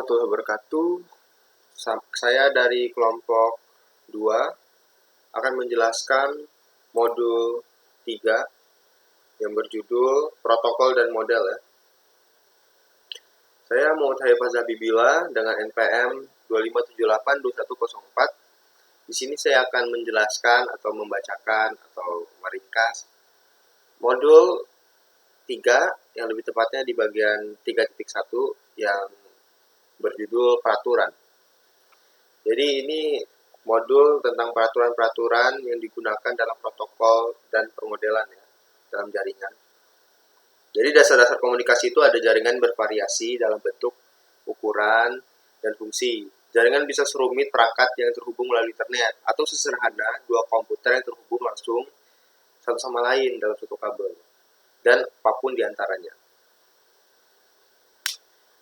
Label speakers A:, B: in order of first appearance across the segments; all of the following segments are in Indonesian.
A: warahmatullahi wabarakatuh. Saya dari kelompok 2 akan menjelaskan modul 3 yang berjudul Protokol dan Model ya. Saya Muhammad Haifaz Habibila dengan NPM 25782104. Di sini saya akan menjelaskan atau membacakan atau meringkas modul 3 yang lebih tepatnya di bagian 3.1 yang berjudul peraturan. Jadi ini modul tentang peraturan-peraturan yang digunakan dalam protokol dan permodelan ya, dalam jaringan. Jadi dasar-dasar komunikasi itu ada jaringan bervariasi dalam bentuk, ukuran, dan fungsi. Jaringan bisa serumit perangkat yang terhubung melalui internet, atau sesederhana dua komputer yang terhubung langsung satu sama lain dalam satu kabel, dan apapun diantaranya.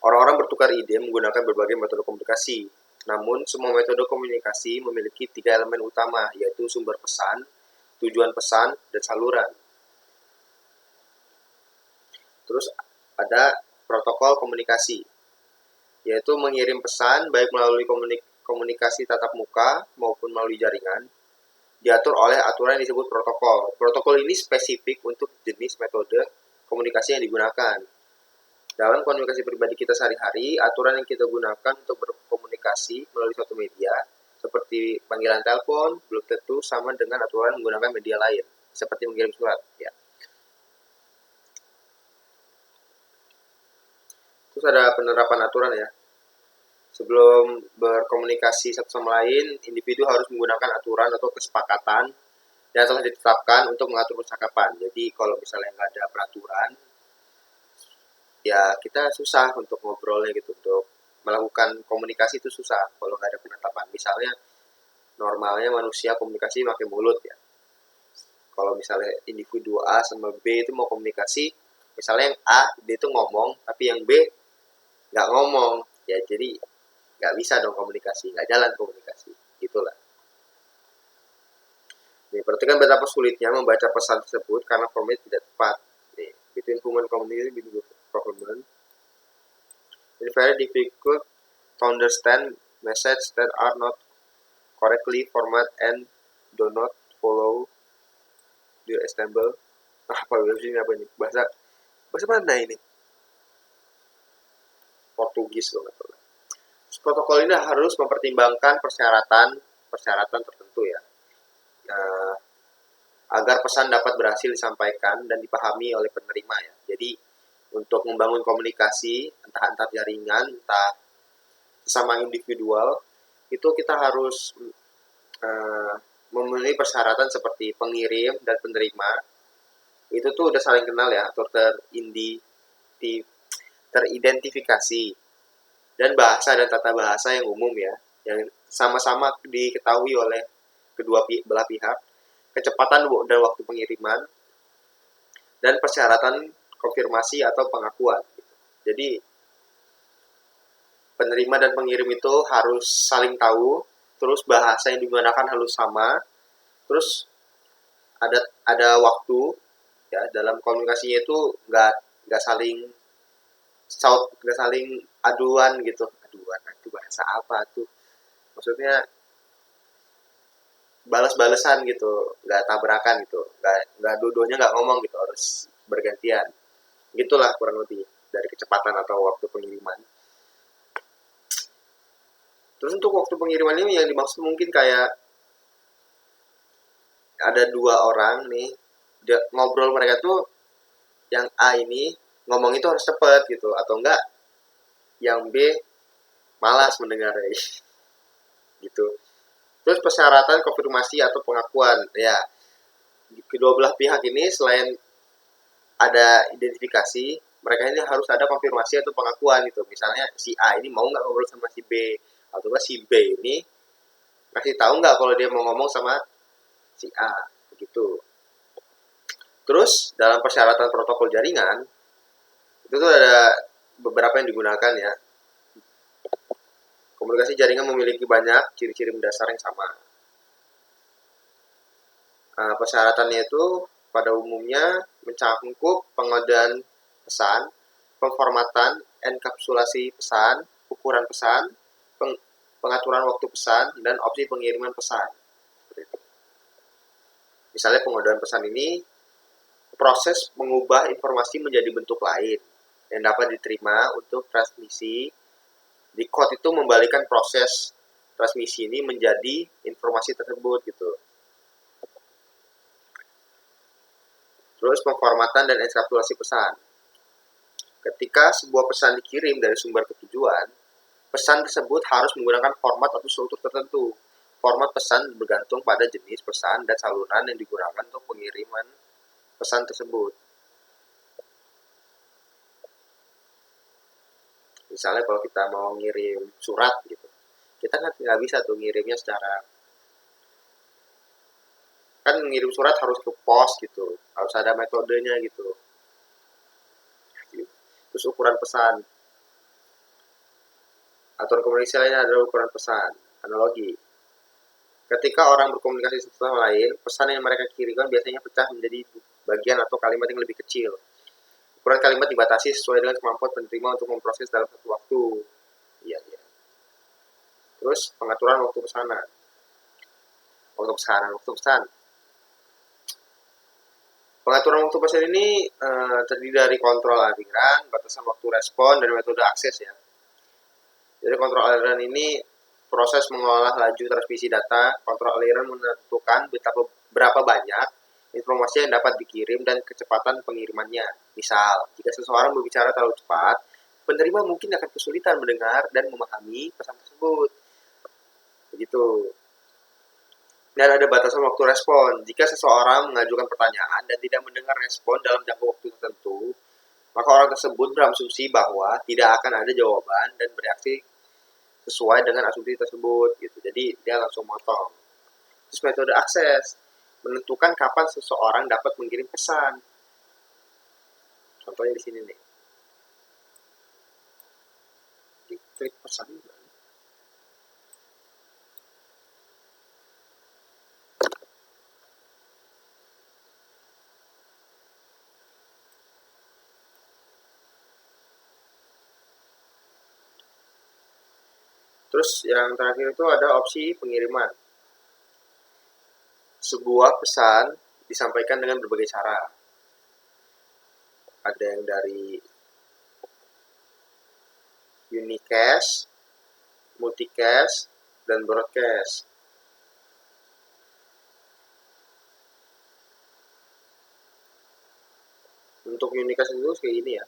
A: Orang-orang bertukar ide menggunakan berbagai metode komunikasi. Namun, semua metode komunikasi memiliki 3 elemen utama, yaitu sumber pesan, tujuan pesan, dan saluran. Terus ada protokol komunikasi, yaitu mengirim pesan baik melalui komunikasi tatap muka maupun melalui jaringan, diatur oleh aturan yang disebut protokol. Protokol ini spesifik untuk jenis metode komunikasi yang digunakan. Dalam komunikasi pribadi kita sehari-hari, aturan yang kita gunakan untuk berkomunikasi melalui suatu media, seperti panggilan telepon, belum tentu sama dengan aturan menggunakan media lain, seperti mengirim surat. Ya. Terus ada penerapan aturan ya. Sebelum berkomunikasi satu sama lain, individu harus menggunakan aturan atau kesepakatan yang telah ditetapkan untuk mengatur percakapan. Jadi kalau misalnya nggak ada peraturan, ya kita susah untuk ngobrolnya gitu, untuk melakukan komunikasi itu susah kalau nggak ada penetapan. Misalnya normalnya manusia komunikasi pakai mulut ya. Kalau misalnya individu A sama B itu mau komunikasi, misalnya yang A dia itu ngomong tapi yang B nggak ngomong, ya jadi nggak bisa dong komunikasi, nggak jalan komunikasi, gitulah. Nih, perhatikan betapa sulitnya membaca pesan tersebut karena formatnya tidak tepat. Nih, between human communication between government. It's very difficult to understand messages that are not correctly formatted and do not follow the assemble. Apa ini? Bahasa mana ini? Portugis loh. Protokol ini harus mempertimbangkan persyaratan tertentu ya. Agar pesan dapat berhasil disampaikan dan dipahami oleh penerima ya. Jadi untuk membangun komunikasi entah antar jaringan, entah sesama individual, itu kita harus memenuhi persyaratan seperti pengirim dan penerima. Itu tuh udah saling kenal ya, atau teridentifikasi, dan bahasa dan tata bahasa yang umum ya, yang sama-sama diketahui oleh kedua belah pihak, kecepatan dan waktu pengiriman, dan persyaratan konfirmasi atau pengakuan. Jadi penerima dan pengirim itu harus saling tahu, terus bahasa yang digunakan harus sama, terus ada waktu ya, dalam komunikasinya itu nggak saling aduan gitu. Aduan itu bahasa apa tuh? Maksudnya balas-balesan gitu, nggak tabrakan gitu, nggak dua-duanya nggak ngomong gitu, harus bergantian. Gitulah kurang lebih dari kecepatan atau waktu pengiriman. Terus untuk waktu pengiriman ini yang dimaksud mungkin kayak ada dua orang nih, ngobrol mereka tuh, yang A ini ngomong itu harus cepet gitu, atau enggak yang B malas mendengarnya gitu. Terus persyaratan konfirmasi atau pengakuan ya, kedua belah pihak ini selain ada identifikasi, mereka ini harus ada konfirmasi atau pengakuan gitu. Misalnya si A ini mau nggak ngobrol sama si B, atau si B ini kasih tahu nggak kalau dia mau ngomong sama si A, begitu. Terus dalam persyaratan protokol jaringan itu tuh ada beberapa yang digunakan ya. Komunikasi jaringan memiliki banyak ciri-ciri mendasar yang sama. Persyaratannya itu pada umumnya mencakup pengodaan pesan, pemformatan, enkapsulasi pesan, ukuran pesan, pengaturan waktu pesan, dan opsi pengiriman pesan. Misalnya pengodean pesan ini proses mengubah informasi menjadi bentuk lain yang dapat diterima untuk transmisi. Di code itu membalikan proses transmisi ini menjadi informasi tersebut gitu. Terus pemformatan dan enkriptasi pesan. Ketika sebuah pesan dikirim dari sumber ke tujuan, pesan tersebut harus menggunakan format atau struktur tertentu. Format pesan bergantung pada jenis pesan dan saluran yang digunakan untuk pengiriman pesan tersebut. Misalnya kalau kita mau ngirim surat gitu, kita kan nggak bisa tuh ngirimnya secara, kan ngirim surat harus ke pos gitu, harus ada metodenya gitu. Terus ukuran pesan, aturan komunikasi lainnya adalah ukuran pesan, analogi. Ketika orang berkomunikasi satu sama lain, pesan yang mereka kirimkan biasanya pecah menjadi bagian atau kalimat yang lebih kecil. Ukuran kalimat dibatasi sesuai dengan kemampuan penerima untuk memproses dalam satu waktu. Iya. Terus pengaturan waktu pesanan. Waktu pesan. Pengaturan waktu pesan ini terdiri dari kontrol aliran, batasan waktu respon, dan metode akses ya. Jadi kontrol aliran ini proses mengolah laju transmisi data. Kontrol aliran menentukan berapa banyak informasi yang dapat dikirim dan kecepatan pengirimannya. Misal, jika seseorang berbicara terlalu cepat, penerima mungkin akan kesulitan mendengar dan memahami pesan tersebut. Begitu. Dan ada batasan waktu respon. Jika seseorang mengajukan pertanyaan dan tidak mendengar respon dalam jangka waktu tertentu, maka orang tersebut berasumsi bahwa tidak akan ada jawaban dan bereaksi sesuai dengan asumsi tersebut gitu. Jadi dia langsung motong. Terus metode akses menentukan kapan seseorang dapat mengirim pesan. Contohnya di sini nih. Klik pesan. Terus yang terakhir itu ada opsi pengiriman. Sebuah pesan disampaikan dengan berbagai cara. Ada yang dari unicast, multicast, dan broadcast. Untuk unicast itu kayak gini ya.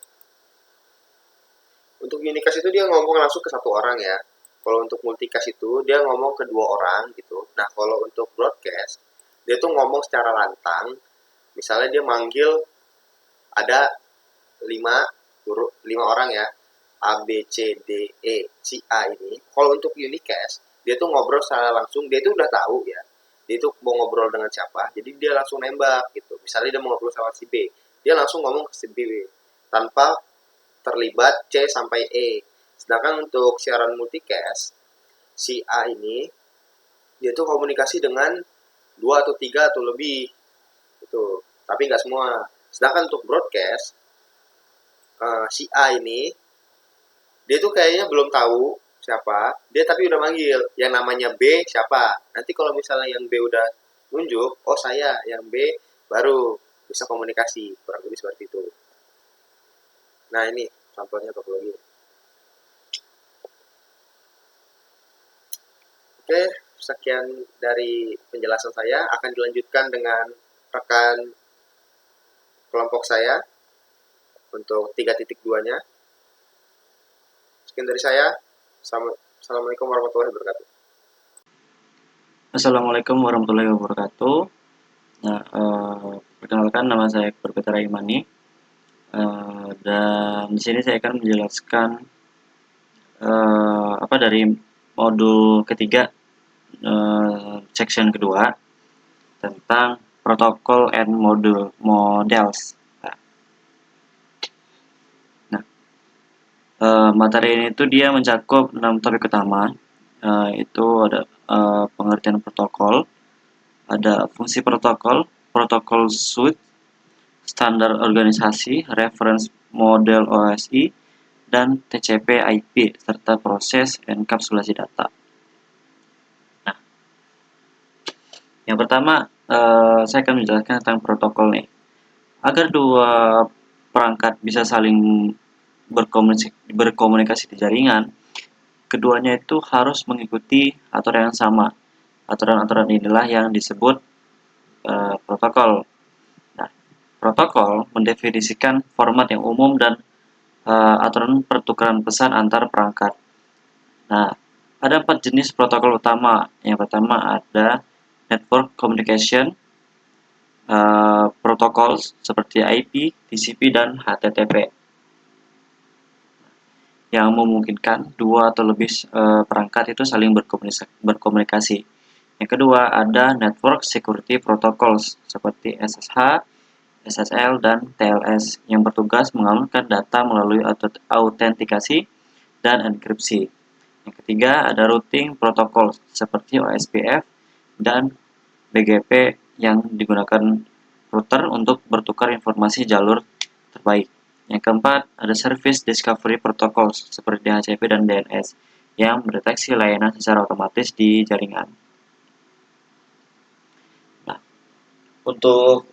A: Untuk unicast itu dia ngomong langsung ke satu orang ya. Kalau untuk multicast itu dia ngomong ke dua orang gitu. Nah kalau untuk broadcast dia tuh ngomong secara lantang. Misalnya dia manggil ada 5 orang ya, A, B, C, D, E, si A ini. Kalau untuk unicast dia tuh ngobrol secara langsung, dia tuh udah tahu ya dia tuh mau ngobrol dengan siapa, jadi dia langsung nembak gitu. Misalnya dia mau ngobrol sama si B, dia langsung ngomong ke si B tanpa terlibat C sampai E. Sedangkan untuk siaran multicast, si A ini dia tuh komunikasi dengan 2 atau 3 atau lebih gitu, tapi nggak semua. Sedangkan untuk broadcast, si A ini dia tuh kayaknya belum tahu siapa dia, tapi udah manggil yang namanya B siapa. Nanti kalau misalnya yang B udah nunjuk, oh saya yang B, baru bisa komunikasi, kurang lebih seperti itu. Nah ini contohnya topologi. Oke, sekian dari penjelasan saya. Akan dilanjutkan dengan rekan kelompok saya untuk 3.2-nya. Sekian dari saya. Assalamualaikum warahmatullahi wabarakatuh.
B: Assalamualaikum warahmatullahi wabarakatuh. Nah, perkenalkan, nama saya Putra Imani, dan di sini saya akan menjelaskan dari modul ketiga, section kedua tentang protokol and models. Nah, materi ini tuh dia mencakup 6 topik utama, itu ada pengertian protokol, ada fungsi protokol, protokol suite, standar organisasi, reference model OSI, dan TCP/IP serta proses enkapsulasi data. Nah, yang pertama saya akan menjelaskan tentang protokol nih. Agar dua perangkat bisa saling berkomunikasi di jaringan, keduanya itu harus mengikuti aturan yang sama. Aturan-aturan inilah yang disebut protokol. Nah, protokol mendefinisikan format yang umum dan aturan pertukaran pesan antar perangkat. Nah, ada 4 jenis protokol utama. Yang pertama ada network communication protokol seperti IP, TCP, dan HTTP yang memungkinkan dua atau lebih perangkat itu saling berkomunikasi. Yang kedua ada network security protocols seperti SSH, SSL, dan TLS yang bertugas mengalunkan data melalui autentikasi dan enkripsi. Yang ketiga ada routing protocol seperti OSPF dan BGP yang digunakan router untuk bertukar informasi jalur terbaik. Yang keempat, ada Service Discovery Protocol seperti DHCP dan DNS yang mendeteksi layanan secara otomatis di jaringan. Nah, untuk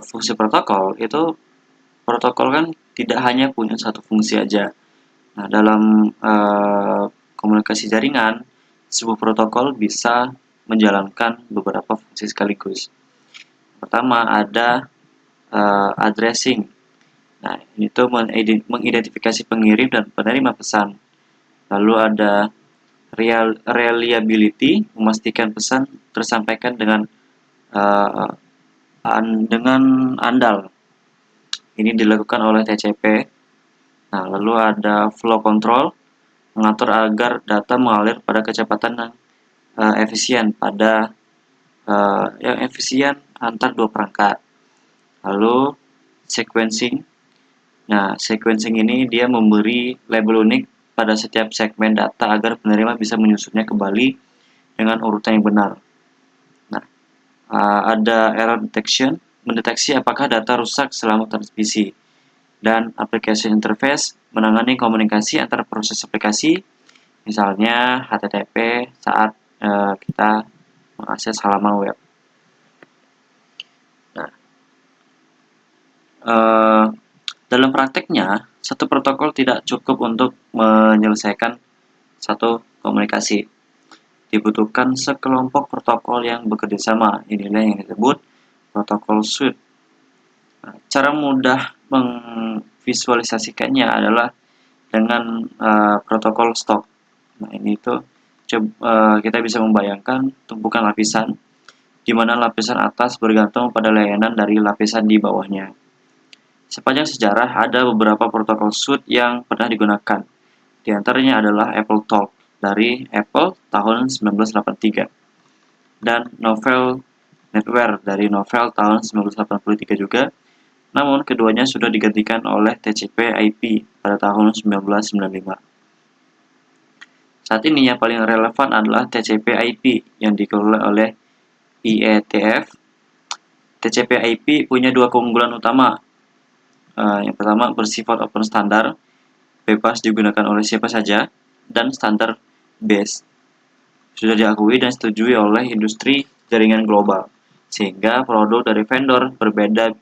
B: fungsi protokol itu, protokol kan tidak hanya punya satu fungsi aja. Nah, dalam komunikasi jaringan, sebuah protokol bisa menjalankan beberapa fungsi sekaligus. Pertama ada addressing. Nah, itu mengidentifikasi pengirim dan penerima pesan. Lalu ada reliability, memastikan pesan tersampaikan dengan andal. Ini dilakukan oleh TCP. Nah, lalu ada flow control, mengatur agar data mengalir pada kecepatan yang efisien antar dua perangkat. Lalu sequencing. Nah, sequencing ini dia memberi label unik pada setiap segmen data agar penerima bisa menyusunnya kembali dengan urutan yang benar. Nah, ada error detection, mendeteksi apakah data rusak selama transmisi. Dan application interface, menangani komunikasi antar proses aplikasi, misalnya HTTP saat kita mengakses halaman web. Nah, dalam prakteknya, satu protokol tidak cukup untuk menyelesaikan satu komunikasi. Dibutuhkan sekelompok protokol yang bekerja sama. Inilah yang disebut protokol suite. Nah, cara mudah memvisualisasikannya adalah dengan protokol stok. Nah, ini tuh kita bisa membayangkan tumpukan lapisan, di mana lapisan atas bergantung pada layanan dari lapisan di bawahnya. Sepanjang sejarah ada beberapa protokol suite yang pernah digunakan. Di antaranya adalah AppleTalk dari Apple tahun 1983 dan Novell Netware dari Novell tahun 1983 juga. Namun keduanya sudah digantikan oleh TCP/IP pada tahun 1995. Saat ini yang paling relevan adalah TCP/IP yang dikelola oleh IETF. TCP/IP punya dua keunggulan utama. Yang pertama bersifat open standar, bebas digunakan oleh siapa saja, dan standar base. Sudah diakui dan disetujui oleh industri jaringan global, sehingga produk dari vendor berbeda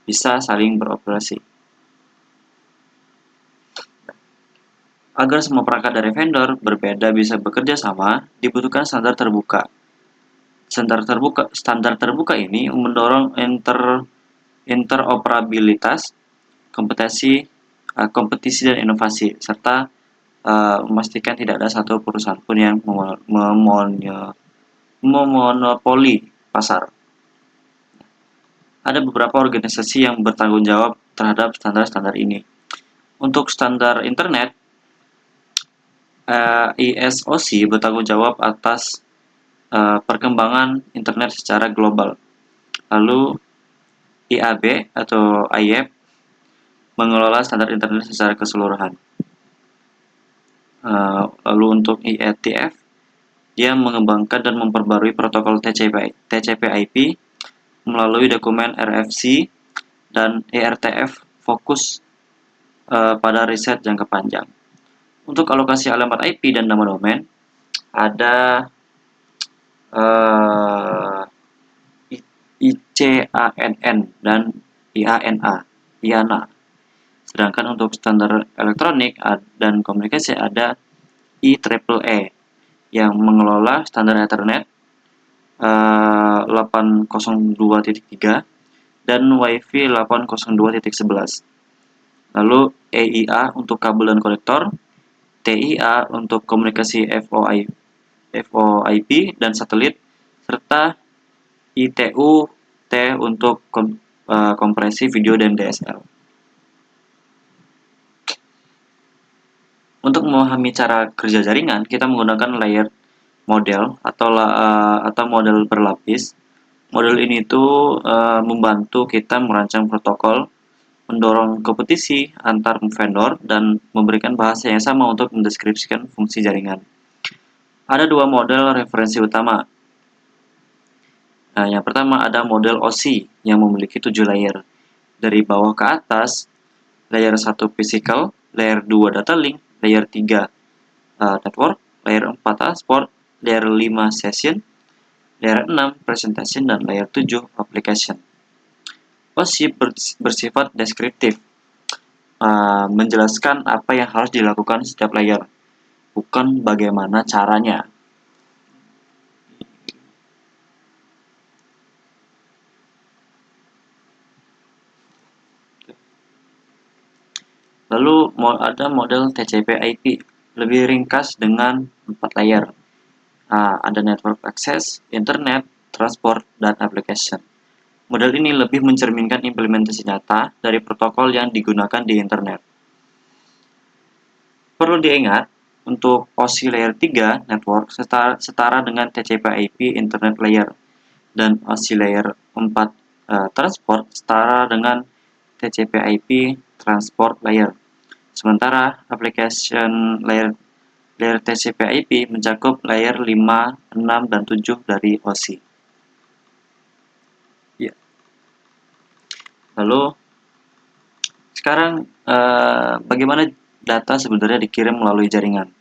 B: bisa saling beroperasi. Agar semua perangkat dari vendor berbeda bisa bekerja sama, dibutuhkan standar terbuka. Standar terbuka ini mendorong interoperabilitas, kompetisi dan inovasi, serta memastikan tidak ada satu perusahaan pun yang memonopoli pasar. Ada beberapa organisasi yang bertanggung jawab terhadap standar-standar ini. Untuk standar internet, ISOC bertanggung jawab atas perkembangan internet secara global. Lalu IAB atau IAB mengelola standar internet secara keseluruhan. Lalu untuk IETF, dia mengembangkan dan memperbarui protokol TCP/IP melalui dokumen RFC, dan IRTF fokus pada riset jangka panjang. Untuk alokasi alamat IP dan nama domain, ada ICANN dan IANA. Sedangkan untuk standar elektronik dan komunikasi ada IEEE yang mengelola standar Ethernet 802.3 dan Wi-Fi 802.11. Lalu EIA untuk kabel dan konektor, TIA untuk komunikasi VoIP dan satelit, serta ITU-T untuk kompresi video dan DSL. Untuk memahami cara kerja jaringan, kita menggunakan layer model atau model berlapis. Model ini tuh membantu kita merancang protokol, mendorong kompetisi antar vendor, dan memberikan bahasa yang sama untuk mendeskripsikan fungsi jaringan. Ada dua model referensi utama. Yang pertama ada model OSI yang memiliki 7 layer. Dari bawah ke atas, layer 1 physical, layer 2 data link, layer 3 network, layer 4 transport, layer 5 session, layer 6 presentation, dan layer 7 application. OSI bersifat deskriptif, menjelaskan apa yang harus dilakukan setiap layer, bukan bagaimana caranya. Lalu ada model TCP/IP, lebih ringkas dengan 4 layer. Ada network access, internet, transport, dan application. Model ini lebih mencerminkan implementasi nyata dari protokol yang digunakan di internet. Perlu diingat, untuk OSI layer 3 network setara dengan TCP/IP internet layer, dan OSI layer 4 transport setara dengan TCP/IP transport layer. Sementara application layer TCP/IP mencakup layer 5, 6, dan 7 dari OSI. Ya. Lalu sekarang bagaimana data sebenarnya dikirim melalui jaringan?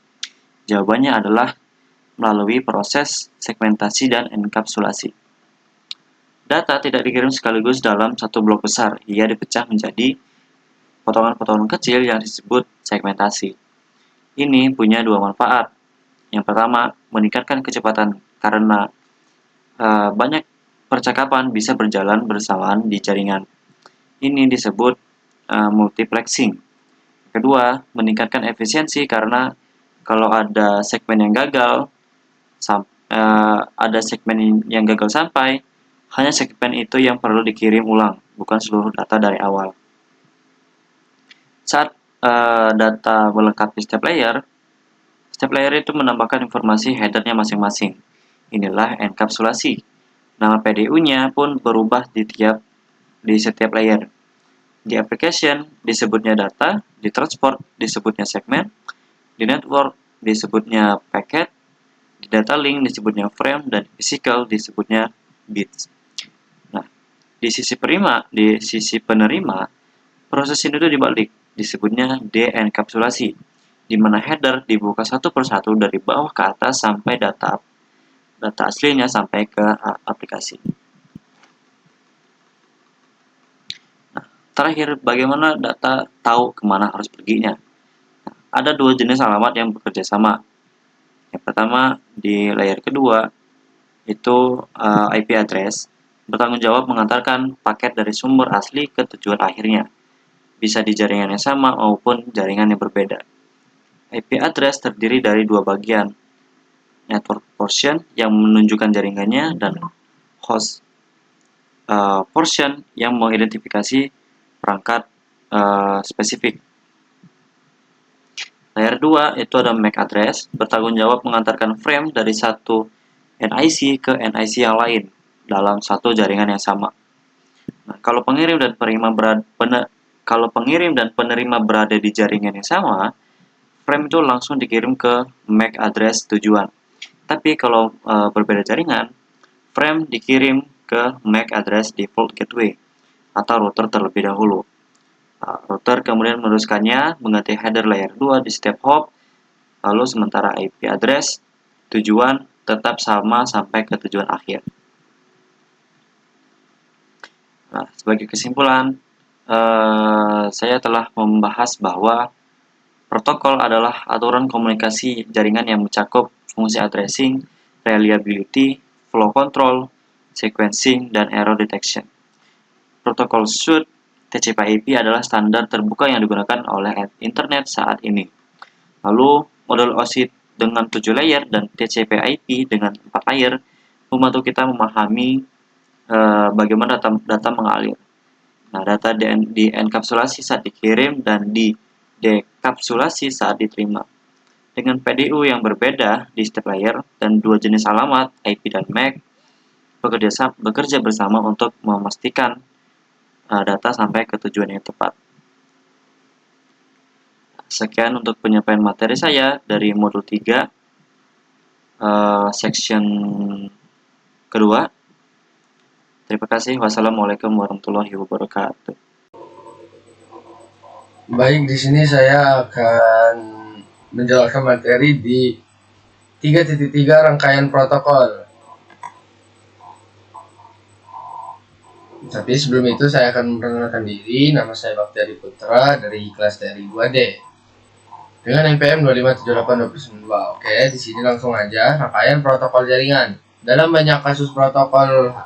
B: Jawabannya adalah melalui proses segmentasi dan enkapsulasi. Data tidak dikirim sekaligus dalam satu blok besar, ia dipecah menjadi potongan-potongan kecil yang disebut segmentasi. Ini punya dua manfaat. Yang pertama, meningkatkan kecepatan karena banyak percakapan bisa berjalan bersamaan di jaringan. Ini disebut multiplexing. Kedua, meningkatkan efisiensi karena kalau ada segmen yang gagal, sampai, hanya segmen itu yang perlu dikirim ulang, bukan seluruh data dari awal. Saat data melengkapi setiap layer itu menambahkan informasi headernya masing-masing. Inilah enkapsulasi. Nama PDU-nya pun berubah di setiap layer. Di application disebutnya data, di transport disebutnya segmen, di network disebutnya packet, di data link disebutnya frame, dan di physical disebutnya bits. Nah, di sisi penerima, proses ini itu dibalik, disebutnya de-enkapsulasi, di mana header dibuka satu persatu dari bawah ke atas sampai data aslinya sampai ke aplikasi. Nah, terakhir, bagaimana data tahu kemana harus perginya? Nah, ada dua jenis alamat yang bekerja sama. Yang pertama, di layer kedua, itu IP address, bertanggung jawab mengantarkan paket dari sumber asli ke tujuan akhirnya, bisa di jaringan yang sama maupun jaringan yang berbeda. IP address terdiri dari dua bagian, network portion yang menunjukkan jaringannya, dan host portion yang mengidentifikasi perangkat spesifik. Layer 2 itu ada MAC address, bertanggung jawab mengantarkan frame dari satu NIC ke NIC yang lain dalam satu jaringan yang sama. Nah, kalau pengirim dan penerima berada di jaringan yang sama, frame itu langsung dikirim ke MAC address tujuan. Tapi kalau berbeda jaringan, frame dikirim ke MAC address default gateway atau router terlebih dahulu. Nah, router kemudian meneruskannya mengganti header layer 2 di setiap hop, lalu sementara IP address tujuan tetap sama sampai ke tujuan akhir. Nah, sebagai kesimpulan, saya telah membahas bahwa protokol adalah aturan komunikasi jaringan yang mencakup fungsi addressing, reliability, flow control, sequencing, dan error detection. Protokol suite TCP/IP adalah standar terbuka yang digunakan oleh internet saat ini. Lalu, model OSI dengan 7 layer dan TCP/IP dengan 4 layer membantu kita memahami bagaimana data mengalir. Nah, data dienkapsulasi saat dikirim dan dekapsulasi saat diterima. Dengan PDU yang berbeda di setiap layer dan dua jenis alamat, IP dan MAC, bekerja bersama untuk memastikan data sampai ke tujuan yang tepat. Sekian untuk penyampaian materi saya dari modul 3, section kedua. Terima kasih. Wassalamualaikum warahmatullahi wabarakatuh.
C: Baik, di sini saya akan menjelaskan materi di 3.3 rangkaian protokol. Tapi sebelum itu saya akan memperkenalkan diri. Nama saya Baktiari Putra dari kelas TRI 2D dengan NPM 2578292. Oke, di sini langsung aja rangkaian protokol jaringan. Dalam banyak kasus protokol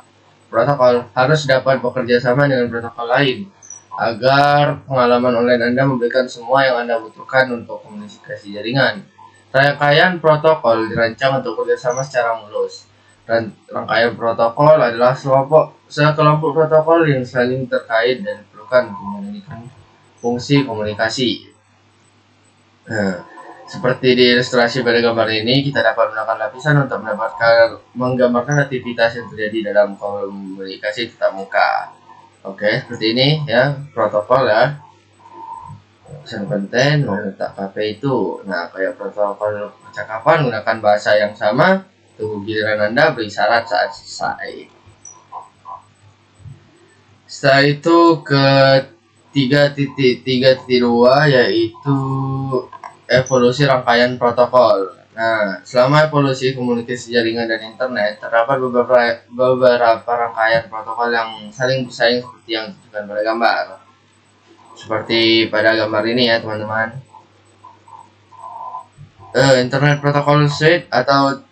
C: harus dapat bekerja sama dengan protokol lain agar pengalaman online Anda memberikan semua yang Anda butuhkan untuk komunikasi jaringan. Rangkaian protokol dirancang untuk bekerjasama secara mulus. Dan rangkaian protokol adalah sekelompok protokol yang saling terkait dan diperlukan untuk menunjukkan fungsi komunikasi. Nah, seperti di ilustrasi pada gambar ini, kita dapat menggunakan lapisan untuk menggambarkan aktivitas yang terjadi dalam komunikasi tatap muka. Oke, seperti ini ya protokol ya. Pesan konten meletak KP itu. Nah, kayak protokol percakapan menggunakan bahasa yang sama. Tunggu giliran Anda berisyarat saat selesai. Setelah itu ke 3.3.2 yaitu evolusi rangkaian protokol. Nah, selama evolusi komunikasi jaringan dan internet, terdapat beberapa rangkaian protokol yang saling bersaing seperti yang ditunjukkan pada gambar. Seperti pada gambar ini ya, teman-teman. Internet Protocol Suite atau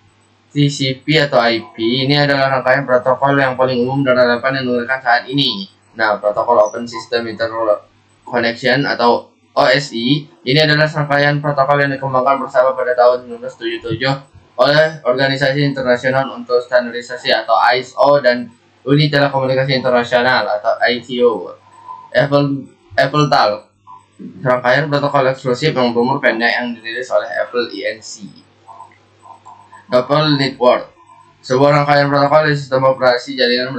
C: TCP atau IP ini adalah rangkaian protokol yang paling umum dan relevan yang digunakan saat ini. Nah, protokol Open System Interconnection atau OSI ini adalah rangkaian protokol yang dikembangkan bersama pada tahun 1977 oleh Organisasi Internasional untuk Standarisasi atau ISO dan Uni Telekomunikasi Internasional atau ITO. AppleTalk, rangkaian protokol eksklusif yang berumur pendek yang dirilis oleh Apple Inc. Apple Network, sebuah rangkaian protokol di sistem operasi jaringan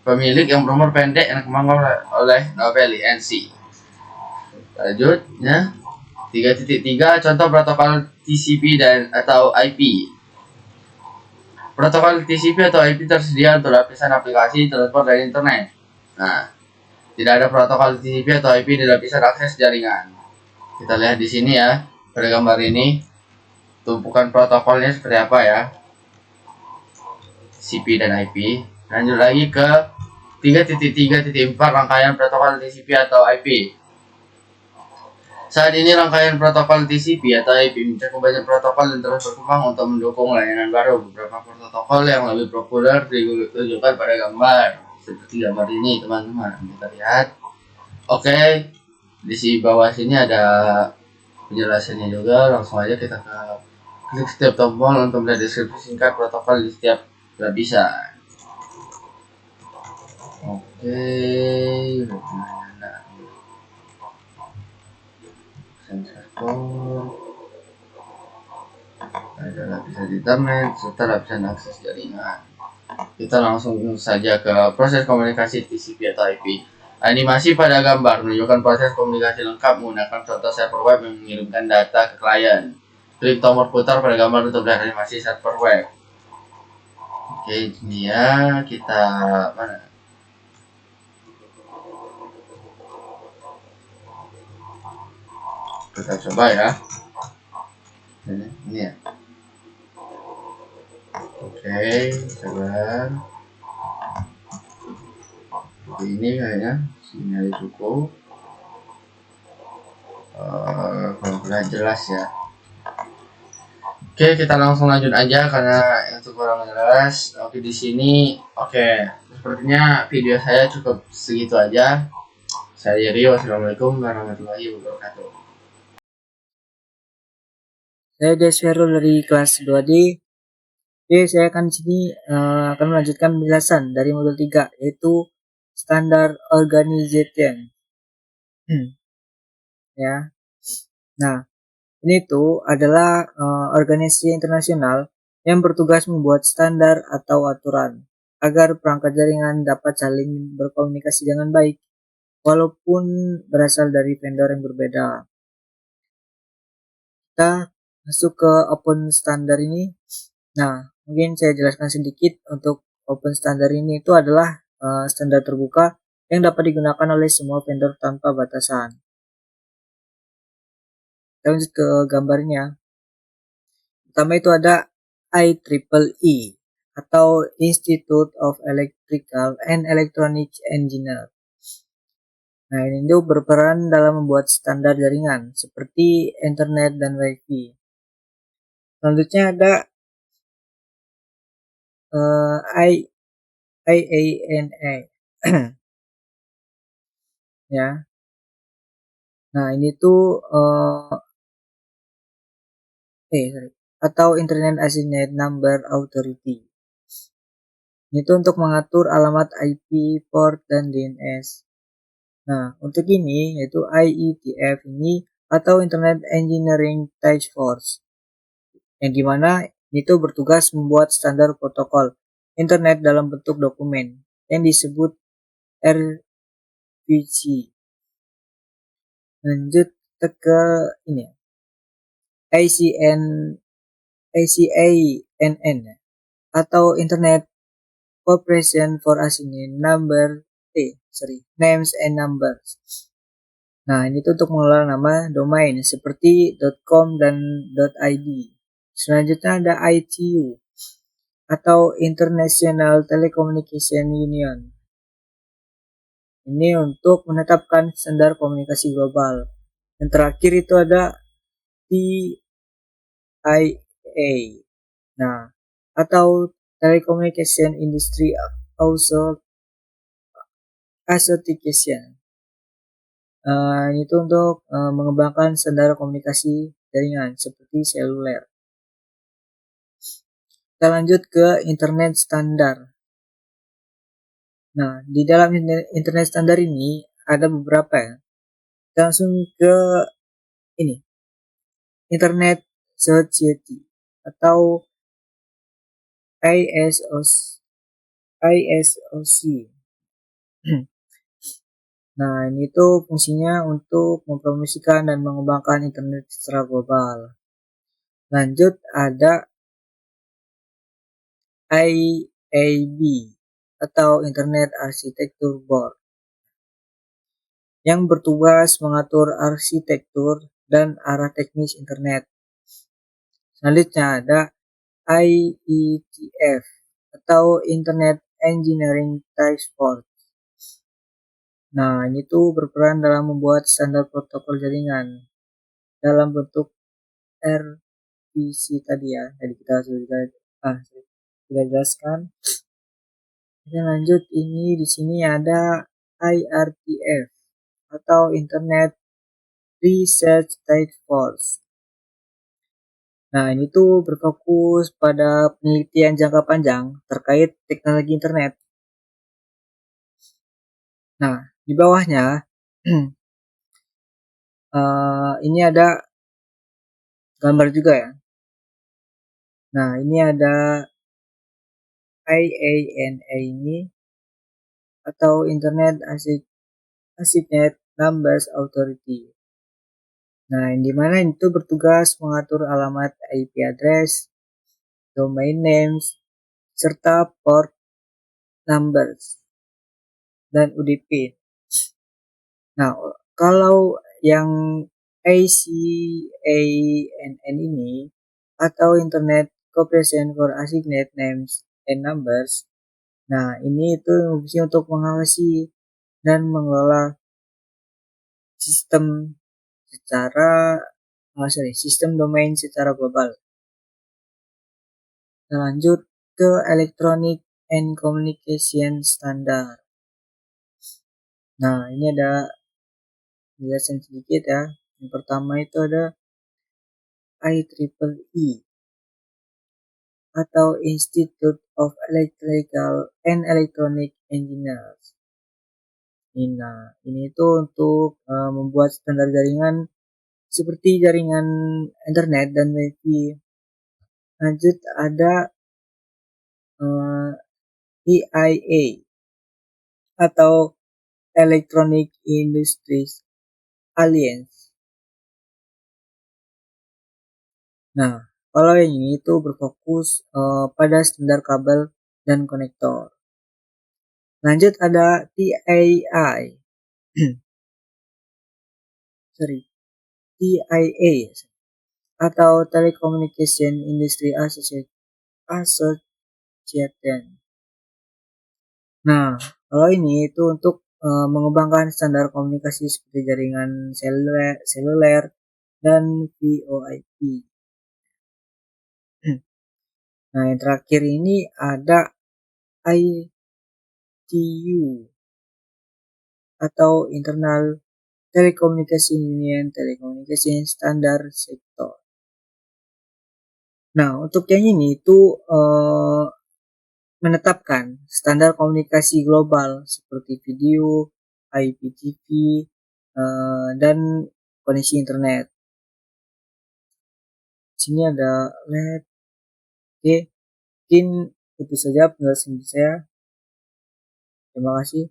C: pemilik yang berumur pendek yang dikembangkan oleh Apple Inc. Lanjut ya. 3.3 contoh protokol TCP dan atau IP. Protokol TCP atau IP tersedia untuk lapisan aplikasi, transport, dan internet. Nah, tidak ada protokol TCP atau IP di lapisan akses jaringan. Kita lihat di sini ya, pada gambar ini. Tumpukan protokolnya seperti apa ya, TCP dan IP. Lanjut lagi ke 3.3.4 rangkaian protokol TCP atau IP. Saat ini rangkaian protokol TCP atau IP mencakup banyak protokol dan terus berkembang untuk mendukung layanan baru. Beberapa protokol yang lebih populer ditunjukkan pada gambar seperti gambar ini, teman-teman. Kita lihat. Oke, di bawah sini ada penjelasannya juga. Langsung aja kita ke klik setiap tombol untuk melihat deskripsi singkat protokol di setiap lapisan. Oke, ada lapisan internet serta lapisan akses jaringan. Kita langsung saja ke proses komunikasi TCP atau IP. Animasi pada gambar menunjukkan proses komunikasi lengkap menggunakan contoh server web yang mengirimkan data ke klien. Klik tombol putar pada gambar untuk melihat animasi server web. Oke, ini ya, kita mana? Kita coba ya. Ini ya. Oke, sabar. Ini kayaknya sinyal cukup. Kalau kurang jelas ya. Oke, kita langsung lanjut aja karena itu kurang jelas. Oke, di sini oke. Sepertinya video saya cukup segitu aja. Saya Rio, wassalamualaikum warahmatullahi wabarakatuh.
D: Saya Desverul dari kelas 2D. Oke, saya akan akan melanjutkan penjelasan dari modul 3 yaitu standar organization. Ya. Nah, ini tuh adalah organisasi internasional yang bertugas membuat standar atau aturan agar perangkat jaringan dapat saling berkomunikasi dengan baik walaupun berasal dari vendor yang berbeda. Kita masuk ke open standard ini. Nah, mungkin saya jelaskan sedikit untuk open standard ini itu adalah standar terbuka yang dapat digunakan oleh semua vendor tanpa batasan. Kita lanjut ke gambarnya. Pertama itu ada IEEE atau Institute of Electrical and Electronic Engineer. Nah, ini itu berperan dalam membuat standar jaringan seperti internet dan wifi. Selanjutnya ada IANA. Ya. Nah, ini tuh atau Internet Assigned Number Authority. Itu untuk mengatur alamat IP, port, dan DNS. Nah, untuk ini yaitu IETF ini atau Internet Engineering Task Force, yang dimana itu bertugas membuat standar protokol internet dalam bentuk dokumen yang disebut RPC. Lanjut ke ini ICANN atau Internet Corporation for Assigned Names and Numbers. Nah, ini tuh untuk mengelola nama domain seperti .com dan .id. Selanjutnya ada ITU atau International Telecommunication Union. Ini untuk menetapkan standar komunikasi global. Yang terakhir itu ada TIA. Nah, atau Telecommunication Industry Association. Ini tuh untuk mengembangkan standar komunikasi jaringan seperti seluler. Kita lanjut ke internet standar. Nah, di dalam internet standar ini ada beberapa ya. Kita langsung ke ini. Internet Society atau ISOC. Nah, ini tuh fungsinya untuk mempromosikan dan mengembangkan internet secara global. Lanjut ada IAB atau Internet Architecture Board yang bertugas mengatur arsitektur dan arah teknis internet. Selanjutnya ada IETF atau Internet Engineering Task Force. Nah, ini tuh berperan dalam membuat standar protokol jaringan dalam bentuk RPC tadi ya. Tadi kita sudah jelaskan. Kita lanjut, ini di sini ada IRTF atau Internet Research Task Force. Nah, ini tuh berfokus pada penelitian jangka panjang terkait teknologi internet. Nah, di bawahnya ini ada gambar juga ya. Nah, ini ada IANA ini atau Internet Assigned Numbers Authority. Nah, yang dimana itu bertugas mengatur alamat IP address, domain names, serta port numbers dan UDP. Nah, kalau yang ICANN ini atau Internet Corporation for Assigned Names and Numbers. Nah, ini itu fungsi untuk mengawasi dan mengelola sistem sistem domain secara global. Kita lanjut ke Electronic and Communication Standard. Nah, ini ada penjelasan sedikit ya. Yang pertama itu ada IEEE atau Institute of Electrical and Electronic Engineers. Nah, ini itu untuk membuat standar jaringan seperti jaringan internet dan wifi. Lanjut ada EIA atau Electronic Industries Alliance. Nah, kalau yang ini itu berfokus pada standar kabel dan konektor. Lanjut ada TIA atau Telecommunication Industry Association. Nah, kalau ini itu untuk mengembangkan standar komunikasi seperti jaringan seluler dan VoIP. Nah, yang terakhir ini ada ITU atau Internal Telecommunication Union Telecommunication Standard Sector. Nah, untuk yang ini itu menetapkan standar komunikasi global seperti video, IPTV, dan koneksi internet. Di sini ada LED. Oke, mungkin itu saja penjelasan saya. Terima kasih.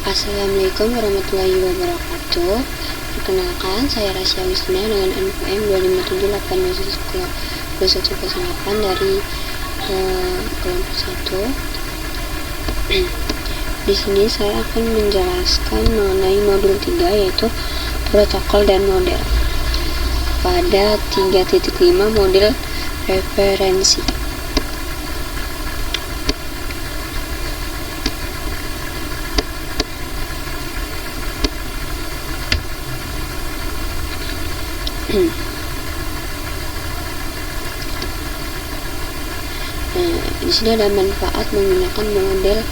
E: Assalamualaikum warahmatullahi wabarakatuh. Perkenalkan, saya Rasya Wisna dengan NPM 257821218 dari kelompok 1. Di sini saya akan menjelaskan mengenai modul 3, yaitu protokol dan model. Pada 3.5 model referensi. Di sini ada manfaat menggunakan model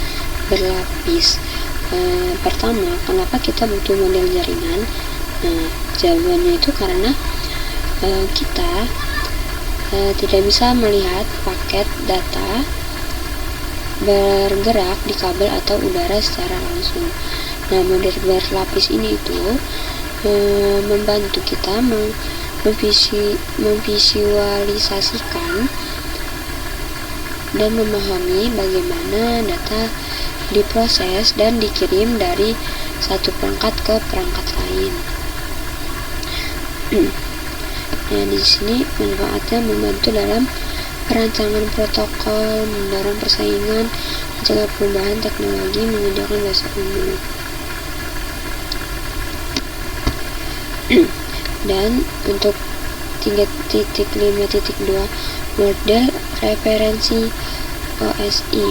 E: berlapis. Pertama, kenapa kita butuh model jaringan? Jawabannya itu karena kita tidak bisa melihat paket data bergerak di kabel atau udara secara langsung. Nah, model berlapis ini itu membantu kita memvisualisasikan dan memahami bagaimana data diproses dan dikirim dari satu perangkat ke perangkat lain. Nah, di sini manfaatnya membantu dalam perancangan protokol, mendorong persaingan, mencegah perubahan teknologi, menyediakan bahasa umum. Dan untuk 3.5.2 model referensi OSI.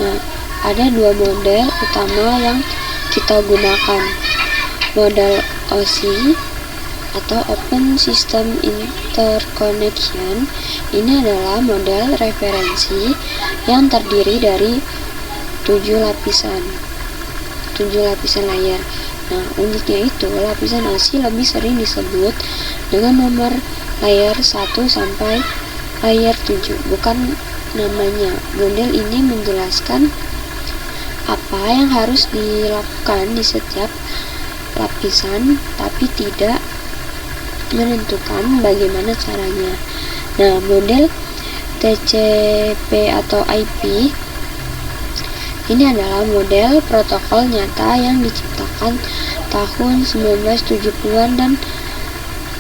E: Nah, ada dua model utama yang kita gunakan. Model OSI atau Open System Interconnection ini adalah model referensi yang terdiri dari 7 lapisan layar. Nah, uniknya itu lapisan OSI lebih sering disebut dengan nomor layar 1 sampai layar 7, bukan namanya. Model ini menjelaskan apa yang harus dilakukan di setiap lapisan, tapi tidak menentukan bagaimana caranya. Nah, model TCP atau IP ini adalah model protokol nyata yang diciptakan tahun 1970-an dan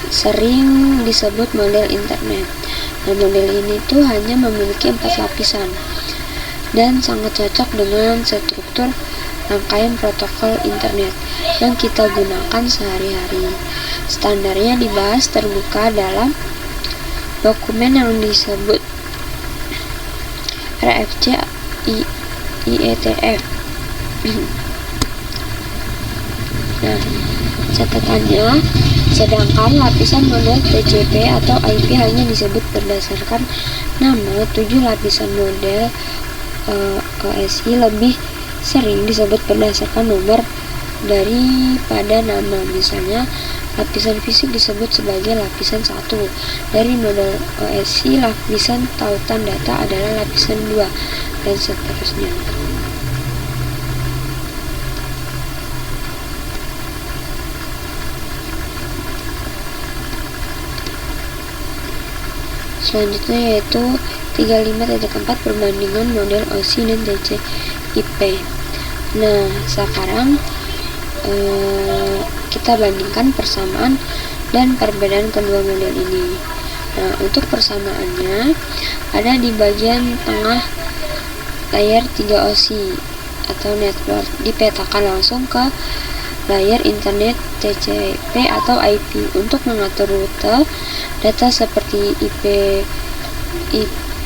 E: sering disebut model internet. Nah, model ini tuh hanya memiliki 4 lapisan dan sangat cocok dengan struktur rangkaian protokol internet yang kita gunakan sehari-hari. Standarnya dibahas terbuka dalam dokumen yang disebut RFC IETF. Nah, catatannya, sedangkan lapisan model TCP atau IP hanya disebut berdasarkan nama. 7 lapisan model OSI lebih sering disebut berdasarkan nomor daripada nama. Misalnya, lapisan fisik disebut sebagai lapisan 1. Dari model OSI, lapisan tautan data adalah lapisan 2, dan seterusnya. Selanjutnya yaitu 35.4 perbandingan model OSI dan TCP. Nah, sekarang kita bandingkan persamaan dan perbedaan kedua model ini. Nah, untuk persamaannya ada di bagian tengah layar 3 OSI atau network, dipetakan langsung ke layar internet TCP atau IP untuk mengatur rute data seperti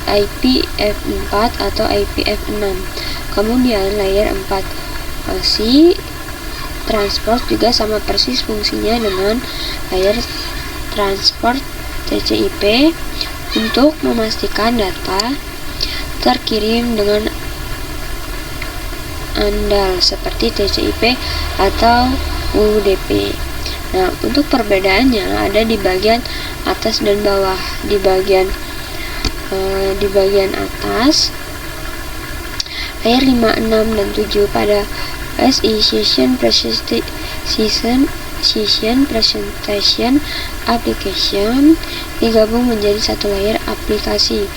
E: IPv4 atau IPv6. Kemudian layar 4 OSI transport juga sama persis fungsinya dengan layar transport TCP untuk memastikan data terkirim dengan andal seperti TCP atau UDP. Nah, untuk perbedaannya ada di bagian atas dan bawah. Di bagian atas layar 5, 6, dan 7 pada OSI Session Presentation Application digabung menjadi satu layar aplikasi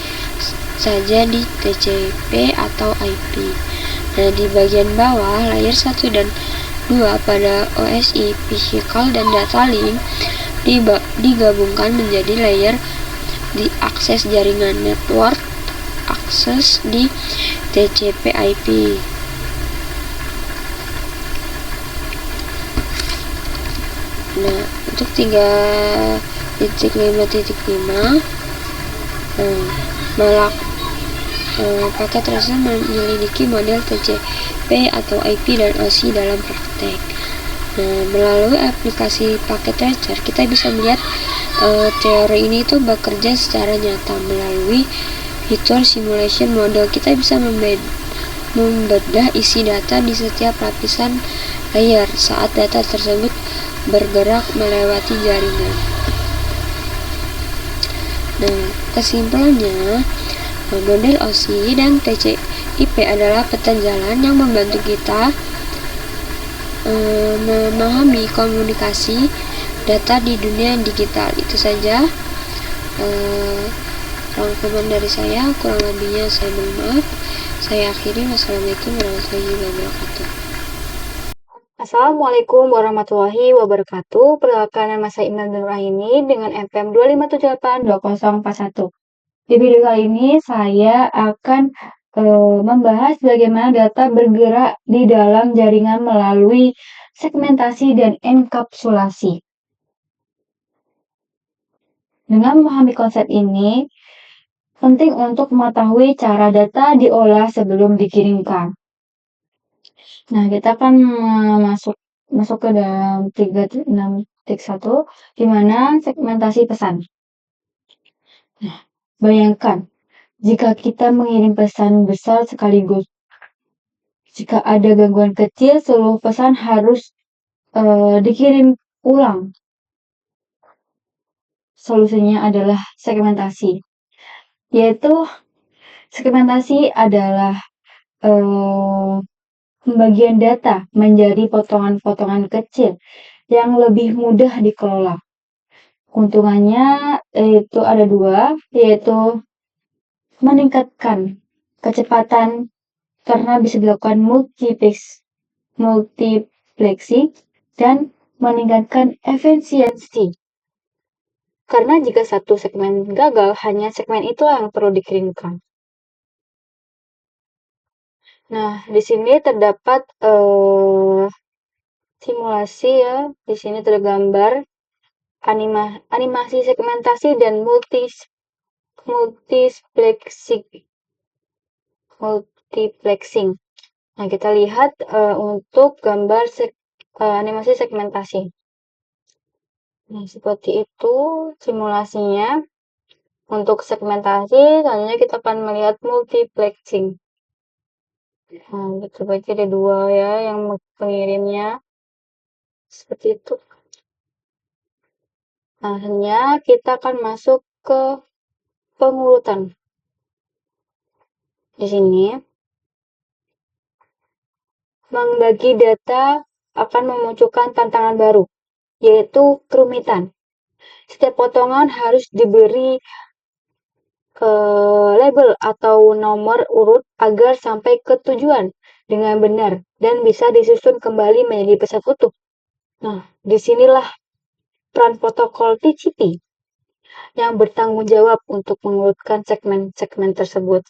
E: saja di TCP atau IP. Nah, di bagian bawah layar 1 dan 2 pada OSI Physical dan Data Link digabungkan menjadi layar di akses jaringan network akses di TCP IP. Nah, untuk 3.5.5 paket tersebut menyelidiki model TCP atau IP dan OSI dalam praktek. Nah, melalui aplikasi paket tracer kita bisa melihat teori ini tuh bekerja secara nyata. Melalui fitur simulation model kita bisa membedah isi data di setiap lapisan layar saat data tersebut bergerak melewati jaringan. Nah, kesimpulannya, model OSI dan TCP adalah peta jalan yang membantu kita memahami komunikasi data di dunia digital. Itu saja rangkuman dari saya, kurang lebihnya saya mohon maaf. Saya akhiri. Wassalamualaikum warahmatullahi wabarakatuh.
F: Assalamualaikum warahmatullahi wabarakatuh. Perkenalkan, nama saya Iman Nuraini dengan NPM 257824041. Di video kali ini saya akan membahas bagaimana data bergerak di dalam jaringan melalui segmentasi dan enkapsulasi. Dengan memahami konsep ini, penting untuk mengetahui cara data diolah sebelum dikirimkan. Nah, kita akan masuk ke dalam 3.6.1 di mana segmentasi pesan. Nah, bayangkan jika kita mengirim pesan besar sekaligus. Jika ada gangguan kecil, seluruh pesan harus dikirim ulang. Solusinya adalah segmentasi. Yaitu segmentasi adalah pembagian data menjadi potongan-potongan kecil yang lebih mudah dikelola. Keuntungannya itu ada 2, yaitu meningkatkan kecepatan karena bisa dilakukan multiplexing dan meningkatkan efisiensi Karena jika satu segmen gagal, hanya segmen itulah yang perlu dikirimkan. Nah, di sini terdapat simulasi ya. Di sini tergambar animasi segmentasi dan multiplexing. Nah, kita lihat untuk gambar animasi segmentasi. Nah, seperti itu simulasinya. Untuk segmentasi, selanjutnya kita akan melihat multiplexing. Nah, berarti ada dua ya yang pengirimnya. Seperti itu. Nah, selanjutnya kita akan masuk ke pengurutan. Di sini, membagi data akan memunculkan tantangan baru, yaitu kerumitan. Setiap potongan harus diberi label atau nomor urut agar sampai ke tujuan dengan benar dan bisa disusun kembali menjadi pesan utuh. Nah, disinilah peran protokol TCP yang bertanggung jawab untuk mengurutkan segmen-segmen tersebut.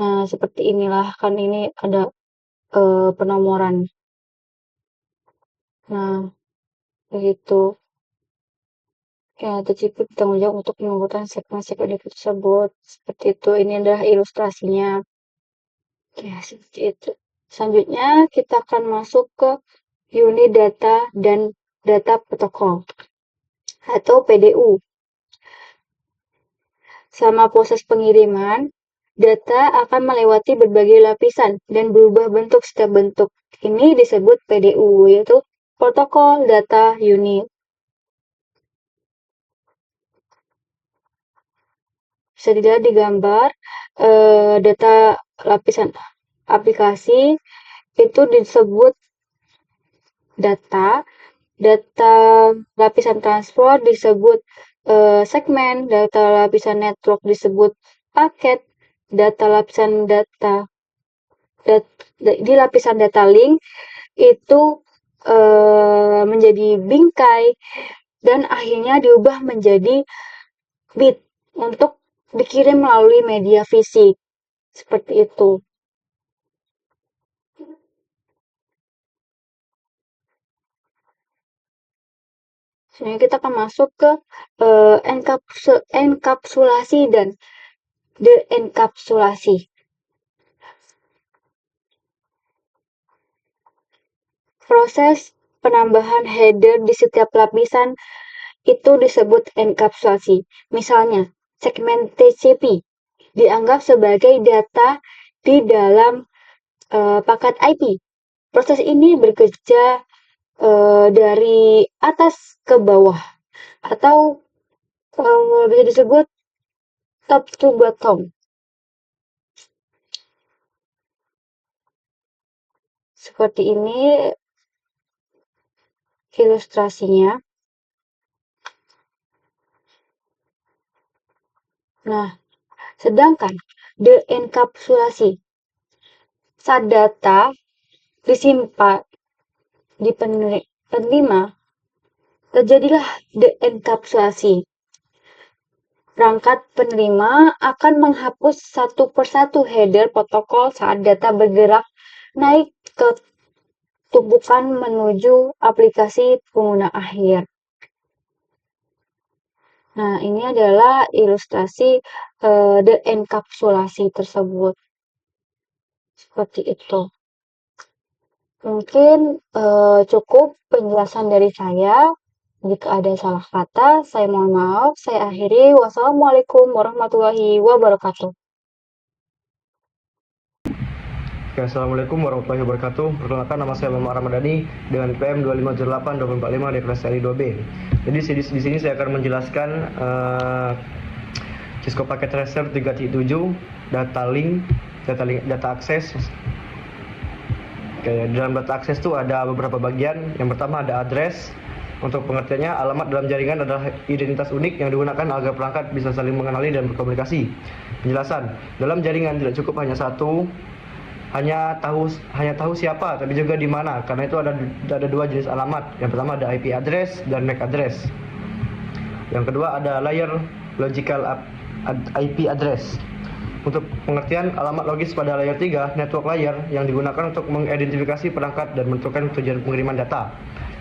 F: Nah, seperti inilah, kan ini ada penomoran. Nah, begitu. Ya, TCP bertanggung jawab untuk mengurutkan segmen-segmen tersebut. Seperti itu, ini adalah ilustrasinya. Ya, seperti itu. Selanjutnya, kita akan masuk ke unit data dan data protokol atau PDU. Selama proses pengiriman, data akan melewati berbagai lapisan dan berubah bentuk setiap bentuk. Ini disebut PDU, yaitu Protokol Data Unit. Bisa dilihat di gambar, data lapisan aplikasi itu disebut data lapisan transport disebut segmen, data lapisan network disebut paket, data lapisan di lapisan data link itu menjadi bingkai dan akhirnya diubah menjadi bit untuk dikirim melalui media fisik. Seperti itu. Selanjutnya kita akan masuk ke enkapsulasi dan de-enkapsulasi. Proses penambahan header di setiap lapisan itu disebut enkapsulasi. Misalnya, segmen TCP dianggap sebagai data di dalam paket IP. Proses ini bekerja dari atas ke bawah atau bisa disebut top to bottom. Seperti ini ilustrasinya. Nah, sedangkan de-enkapsulasi, saat data disimpan di penerima, terjadilah de-enkapsulasi. Perangkat penerima akan menghapus satu persatu header protokol saat data bergerak naik ke tumpukan menuju aplikasi pengguna akhir. Nah, ini adalah ilustrasi de-enkapsulasi tersebut. Seperti itu. Mungkin cukup penjelasan dari saya. Jika ada salah kata, saya mohon maaf. Saya akhiri. Wassalamualaikum warahmatullahi wabarakatuh.
G: Assalamualaikum warahmatullahi wabarakatuh. Perkenalkan, nama saya Muhammad Ramadhani dengan PM 2508245 dari kelas TLI 2B. Jadi di sini saya akan menjelaskan Cisco Packet Tracer 3.7, data akses. Oke, dalam data akses itu ada beberapa bagian. Yang pertama ada address. Untuk pengertiannya, alamat dalam jaringan adalah identitas unik yang digunakan agar perangkat bisa saling mengenali dan berkomunikasi. Penjelasan, dalam jaringan tidak cukup hanya tahu siapa, tapi juga di mana. Karena itu ada dua jenis alamat. Yang pertama ada IP address dan MAC address. Yang kedua ada layer logical IP address. Untuk pengertian alamat logis pada layer 3, network layer yang digunakan untuk mengidentifikasi perangkat dan menentukan tujuan pengiriman data.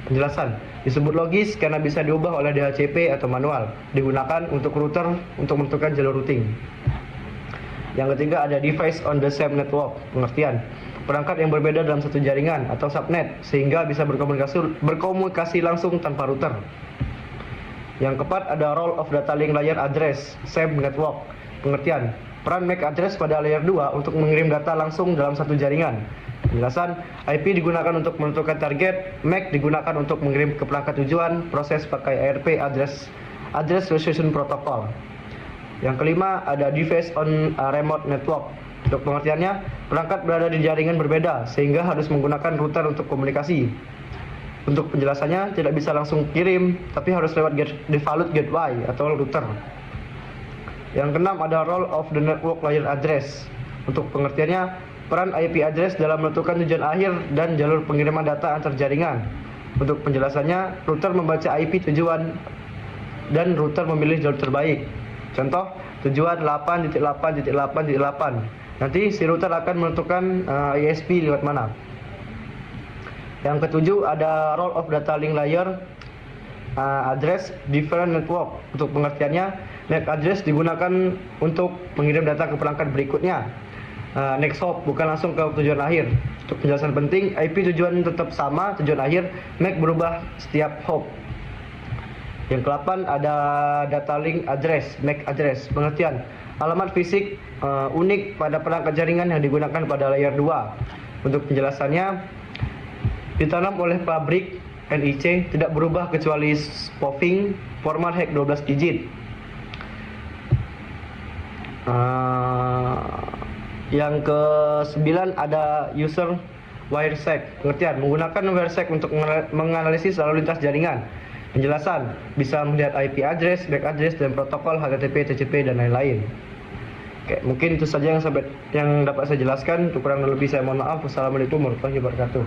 G: Penjelasan, disebut logis karena bisa diubah oleh DHCP atau manual, digunakan untuk router untuk menentukan jalur routing. Yang ketiga ada device on the same network. Pengertian, perangkat yang berbeda dalam satu jaringan atau subnet sehingga bisa berkomunikasi langsung tanpa router. Yang keempat ada role of data link layer address same network. Pengertian, peran MAC address pada layer 2 untuk mengirim data langsung dalam satu jaringan. Penjelasan, IP digunakan untuk menentukan target, MAC digunakan untuk mengirim ke perangkat tujuan, proses pakai ARP address resolution protocol. Yang kelima ada device on a remote network. Untuk pengertiannya, perangkat berada di jaringan berbeda sehingga harus menggunakan router untuk komunikasi. Untuk penjelasannya, tidak bisa langsung kirim, tapi harus lewat default gateway atau router. Yang keenam ada role of the network layer address. Untuk pengertiannya, peran IP address dalam menentukan tujuan akhir dan jalur pengiriman data antar jaringan. Untuk penjelasannya, router membaca IP tujuan dan router memilih jalur terbaik. Contoh, tujuan 8.8.8.8. Nanti si router akan menentukan ISP lewat mana. Yang ketujuh ada role of data link layer address different network. Untuk pengertiannya, MAC address digunakan untuk mengirim data ke perangkat berikutnya. Next hop bukan langsung ke tujuan akhir. Untuk penjelasan penting, IP tujuan tetap sama, tujuan akhir, MAC berubah setiap hop. Yang ke-8 ada data link address, MAC address. Pengertian, alamat fisik unik pada perangkat jaringan yang digunakan pada layer 2. Untuk penjelasannya, ditanam oleh pabrik NIC, tidak berubah kecuali spoofing, format hack 12 digit. Yang ke-9 ada user wiresec. Pengertian, menggunakan wiresec untuk menganalisis lalu lintas jaringan. Penjelasan, bisa melihat IP address, MAC address, dan protokol HTTP, TCP, dan lain-lain. Oke, mungkin itu saja yang dapat saya jelaskan. Kurang lebih saya mohon maaf. Wassalamualaikum warahmatullahi wabarakatuh.